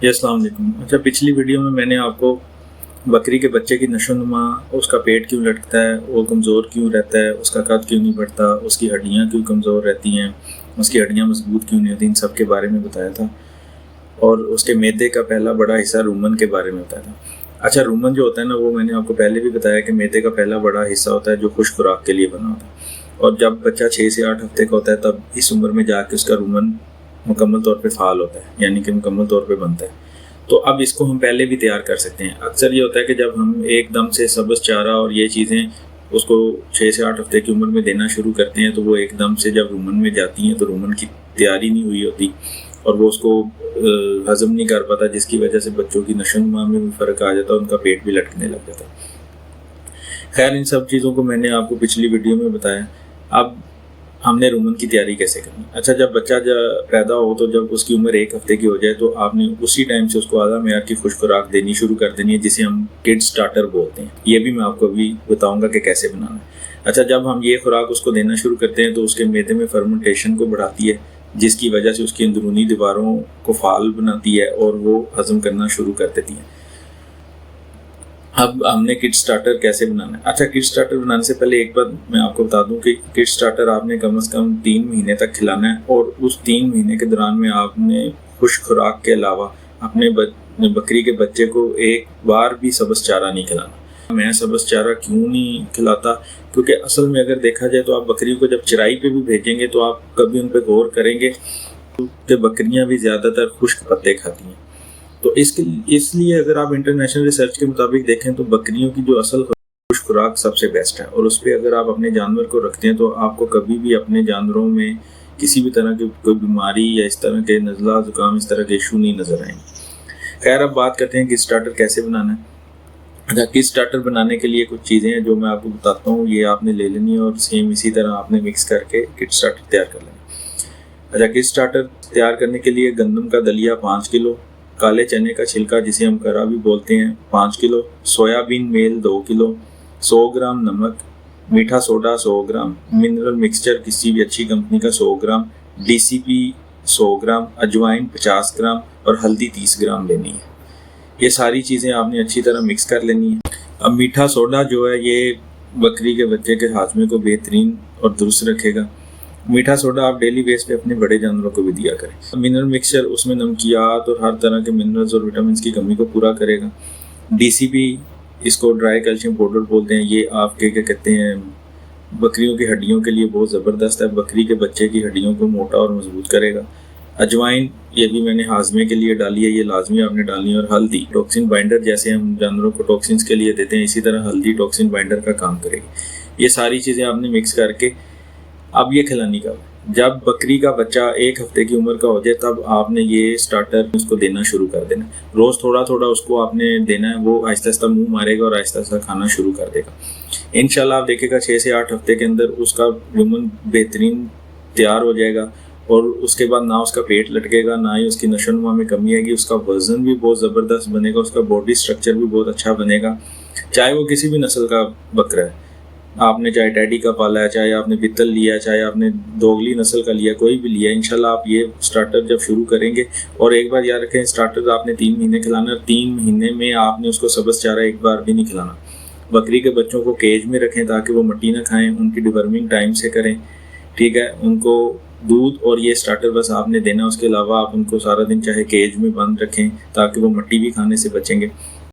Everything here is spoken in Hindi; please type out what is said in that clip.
जी अस्सलाम वालेकुम। अच्छा, पिछली वीडियो में मैंने आपको बकरी के बच्चे की नशोनुमा, उसका पेट क्यों लटकता है, वो कमज़ोर क्यों रहता है, उसका कद क्यों नहीं बढ़ता, उसकी हड्डियाँ क्यों कमज़ोर रहती हैं, उसकी हड्डियाँ मजबूत क्यों नहीं होती, इन सब के बारे में बताया था। और उसके मैदे का पहला बड़ा हिस्सा रूमन के बारे में बताया था। अच्छा, रूमन जो होता है ना, वो मैंने आपको पहले भी बताया कि मैदे का पहला बड़ा हिस्सा होता है जो खुश खुराक के लिए बना होता है। और जब बच्चा 6 से 8 हफ्ते का होता है तब इस उम्र में जाके उसका रूमन मुकम्मल तौर पे फ़ाल होता है, यानी कि मुकम्मल तौर पे बनता है। तो अब इसको हम पहले भी तैयार कर सकते हैं। अक्सर ये होता है कि जब हम एकदम से सब्ज़ चारा और ये चीज़ें उसको 6 से 8 हफ्ते की उम्र में देना शुरू करते हैं, तो वो एकदम से जब रूमन में जाती हैं तो रूमन की तैयारी नहीं हुई होती और वो उसको हज़म नहीं कर पाता, जिसकी वजह से बच्चों की नशोनुमा में भी फ़र्क आ जाता है, उनका पेट भी लटकने लग जाता है। खैर, इन सब चीज़ों को मैंने आपको पिछली वीडियो में बताया। अब हमने रूमन की तैयारी कैसे करनी। अच्छा, जब बच्चा पैदा हो तो जब उसकी उम्र 1 हफ्ते की हो जाए तो आपने उसी टाइम से उसको आधा मेयाद की खुश खुराक देनी शुरू कर देनी है, जिसे हम किड स्टार्टर बोलते हैं। ये भी मैं आपको अभी बताऊंगा कि कैसे बनाना है। अच्छा, जब हम ये खुराक उसको देना शुरू करते हैं तो उसके मैदे में फर्मेंटेशन को बढ़ाती है, जिसकी वजह से उसकी अंदरूनी दीवारों को फाल बनाती है और वो हजम करना शुरू कर देती है। अब हमने किड स्टार्टर कैसे बनाना है। अच्छा, किड स्टार्टर बनाने से पहले एक बात मैं आपको बता दूं कि किड स्टार्टर आपने कम से कम 3 महीने तक खिलाना है और उस 3 महीने के दौरान में आपने खुश खुराक के अलावा अपने बकरी के बच्चे को एक बार भी सब्ज़ चारा नहीं खिलाना। मैं सब्ज़ चारा क्यों नहीं खिलाता, क्योंकि असल में अगर देखा जाए तो आप बकरियों को जब चराई पे भी भेजेंगे तो आप कभी उन पर गौर करेंगे कि बकरियां भी ज़्यादातर खुश्क पत्ते खाती हैं। तो इसलिए अगर आप इंटरनेशनल रिसर्च के मुताबिक देखें तो बकरियों की जो असल खुश खुराक सबसे बेस्ट है, और उस पर अगर आप अपने जानवर को रखते हैं तो आपको कभी भी अपने जानवरों में किसी भी तरह की कोई बीमारी या इस तरह के नज़ला ज़ुकाम इस तरह के इशू नहीं नज़र आएंगे। खैर, अब बात करते हैं किड स्टार्टर कैसे बनाना है। अच्छा, किड स्टार्टर बनाने के लिए कुछ चीज़ें हैं जो मैं आपको बताता हूँ, ये आपने ले लेनी है और सेम इसी तरह आपने मिक्स करके किड स्टार्टर तैयार कर लेना। अच्छा, किड स्टार्टर तैयार करने के लिए गंदम का दलिया 5 किलो, काले चने का छिलका जिसे हम करा भी बोलते हैं 5 किलो, सोयाबीन मेल 2 किलो, 100 ग्राम नमक, मीठा सोडा 100 ग्राम, मिनरल मिक्सचर किसी भी अच्छी कंपनी का 100 ग्राम, डीसीपी 100 ग्राम, अजवाइन 50 ग्राम और हल्दी 30 ग्राम लेनी है। ये सारी चीज़ें आपने अच्छी तरह मिक्स कर लेनी है। अब मीठा सोडा जो है ये बकरी के बच्चे के हाजमे को बेहतरीन और दुरुस्त रखेगा। मीठा सोडा आप डेली बेस पे अपने बड़े जानवरों को भी दिया करें। मिनरल मिक्सचर उसमें नमकियात और हर तरह के मिनरल्स और विटामिन की कमी को पूरा करेगा। डीसीपी, इसको ड्राई कैल्शियम पाउडर बोलते हैं, ये आपके क्या कहते हैं बकरियों की हड्डियों के लिए बहुत ज़बरदस्त है, बकरी के बच्चे की हड्डियों को मोटा और मजबूत करेगा। अजवाइन, ये भी मैंने हाजमे के लिए डाली है, ये लाजमी आपने डालनी है। और हल्दी टॉक्सिन बाइंडर, जैसे हम जानवरों को टॉक्सिन्स के लिए देते हैं इसी तरह हल्दी टॉक्सिन बाइंडर का काम करेगी। ये सारी चीज़ें आपने मिक्स करके अब ये खिलानी का, जब बकरी का बच्चा 1 हफ्ते की उम्र का हो जाए तब आपने ये स्टार्टर उसको देना शुरू कर देना। रोज़ थोड़ा थोड़ा उसको आपने देना है, वो आहिस्ता आहिस्ता मुंह मारेगा और आहिस्ता आहिस्ता खाना शुरू कर देगा। इंशाल्लाह आप देखेगा 6 से 8 हफ्ते के अंदर उसका ह्यूमन बेहतरीन तैयार हो जाएगा और उसके बाद ना उसका पेट लटकेगा, ना ही उसकी नशोनुमा में कमी आएगी, उसका वजन भी बहुत ज़बरदस्त बनेगा, उसका बॉडी स्ट्रक्चर भी बहुत अच्छा बनेगा। चाहे वो किसी भी नस्ल का बकरा है, आपने चाहे टैडी का पाला है, चाहे आपने बित्तल लिया है, चाहे आपने दोगली नस्ल का लिया, कोई भी लिया, इंशाल्लाह आप ये स्टार्टर जब शुरू करेंगे, और एक बार याद रखें स्टार्टर आपने 3 महीने खिलाना, 3 महीने में आपने उसको सब्ज़ चारा एक बार भी नहीं खिलाना। बकरी के बच्चों को केज में रखें ताकि वो मट्टी ना खाएं, उनकी डिवर्मिंग टाइम से करें, ठीक है। उनको दूध और ये स्टार्टर बस आपने देना, उसके अलावा आप उनको सारा दिन चाहे केज में बंद रखें ताकि वो मट्टी भी खाने से बचेंगे।